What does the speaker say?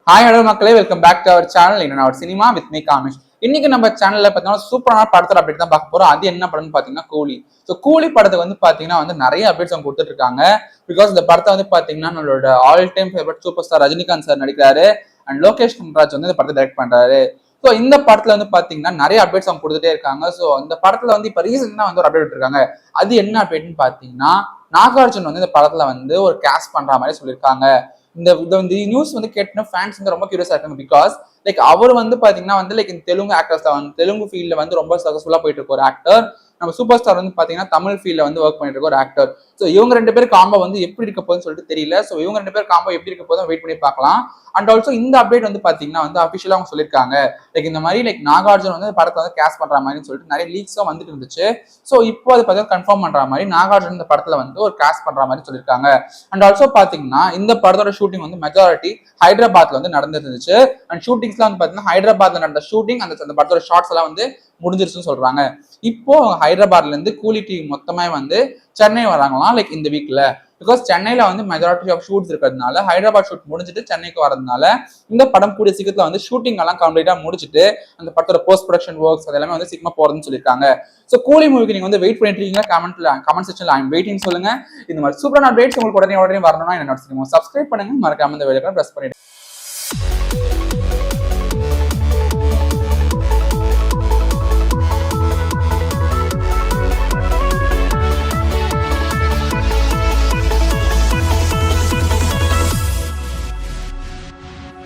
Hi hello மக்களே, welcome back to our channel. என்ன ஒரு சினிமா வித் மீ காமிஷ். இன்னைக்கு நம்ம சேனல்ல பார்த்தீங்கன்னா சூப்பரான படத்தில் அப்டேட் தான் பார்க்க போறோம். அது என்ன படம்னு பார்த்தீங்கன்னா கூலி. ஸோ கூலி படத்துக்கு வந்து பார்த்தீங்கன்னா நிறைய அப்டேட்ஸ் அவங்க கொடுத்துட்டு இருக்காங்க. பிகாஸ் இந்த படத்தை வந்து பார்த்தீங்கன்னா நம்மளோட all time favourite super star Rajinikanth sir நடிக்கிறாரு அண்ட் லோகேஷ் கனகராஜ் வந்து இந்த படத்தை டைரக்ட் பண்றாரு. ஸோ இந்த படத்துல வந்து பாத்தீங்கன்னா நிறைய அப்டேட்ஸ் அவங்க கொடுத்துட்டே இருக்காங்க. ஸோ இந்த படத்துல வந்து இப்ப ரீசெண்டா வந்து ஒரு அப்டேட் இருக்காங்க. அது என்ன அப்டேட்னு பாத்தீங்கன்னா நாகார்ஜுன் வந்து இந்த படத்துல வந்து ஒரு கேஸ்ட் பண்ற மாதிரி சொல்லியிருக்காங்க. இந்த நியூஸ் வந்து கேட்டீங்கன்னா ஃபேன்ஸ் வந்து ரொம்ப கியூரியஸா இருக்காங்க. பிகாஸ் லைக் அவர் வந்து பாத்தீங்கன்னா வந்து லைக் இந்த தெலுங்கு ஆக்டர்ஸ் தான் வந்து தெலுங்கு ஃபீல்ட்ல வந்து ரொம்ப சக்சஸ்ஃபுல்லா போயிட்டு இருக்க ஒரு ஆக்டர். நம்ம சூப்பர் ஸ்டார் வந்து பாத்தீங்கன்னா தமிழ் ஃபீல்ட்ல வந்து ஒர்க் பண்ணிட்டு இருக்க ஒரு ஆக்டர். ஸோ இவங்க ரெண்டு பேர் காம்போ வந்து எப்படி இருக்க போகுதுன்னு சொல்லிட்டு தெரியல. ஸோ இவங்க ரெண்டு பேர் காம்போ எப்படி இருக்க போதும் வெயிட் பண்ணி பார்க்கலாம். அண்ட் ஆல்சோ இந்த அப்டேட் வந்து பாத்தீங்கன்னா வந்து அபிஷியலா அவங்க சொல்லியிருக்காங்க. லைக் இந்த மாதிரி லைக் நாகார்ஜுன் வந்து படத்தை வந்து கேஸ்ட் பண்ற மாதிரி சொல்லிட்டு நிறைய லீக்ஸும் வந்துட்டு இருந்துச்சு. ஸோ இப்போ அது பார்த்தீங்கன்னா கன்ஃபார்ம் பண்ற மாதிரி நாகார்ஜுன் இந்த படத்துல வந்து ஒரு கேஸ்ட் பண்ற மாதிரி சொல்லியிருக்காங்க. அண்ட் ஆல்சோ பாத்தீங்கன்னா இந்த படத்தோட ஷூட்டிங் வந்து மெஜாரிட்டி ஹைதராபாத்ல வந்து நடந்துருந்துச்சு. அண்ட் ஷூட்டிங்ஸ்லாம் வந்து பாத்தீங்கன்னா ஹைதராபாத்ல நடந்த ஷூட்டிங் அந்த படத்தோட ஷார்ட்ஸ் எல்லாம் வந்து முடிஞ்சிருச்சுன்னு சொல்றாங்க. இப்போ ஹைதராபாத்ல இருந்து கூலி டீம் மொத்தமே வந்து சென்னை வராங்களாம் லைக் இந்த வீக்ல. பிகாஸ் சென்னையில வந்து மெஜாரிட்டி ஆஃப் ஷூட்ஸ் இருக்கிறதுனால ஹைதராபாத் ஷூட் முடிஞ்சிட்டு சென்னைக்கு வரதுனால இந்த படம் கூடிய சீக்கிரத்துல வந்து ஷூட்டிங் எல்லாம் கம்ப்ளீட்டா முடிச்சுட்டு அந்த படத்தோட போஸ்ட் ப்ரொடக்ஷன் ஒர்க்ஸ் அதெல்லாமே வந்து சீக்கிரமா போறதுன்னு சொல்லியிருக்காங்க. ஸோ கூலி மூவிக்கு நீங்க வந்து வெயிட் பண்ணிட்டு இருக்கீங்க. கமெண்ட் செக்ஷன்ல ஐம் வெயிட்டிங் சொல்லுங்க. இந்த மாதிரி சூப்பரான அப்டேட்ஸ் உங்களுக்கு உடனே வரணும்னா என்னோட சப்ஸ்கிரைப் பண்ணுங்க, மறக்காம இந்த வீடியோவை பிரஸ் பண்ணிடுங்க.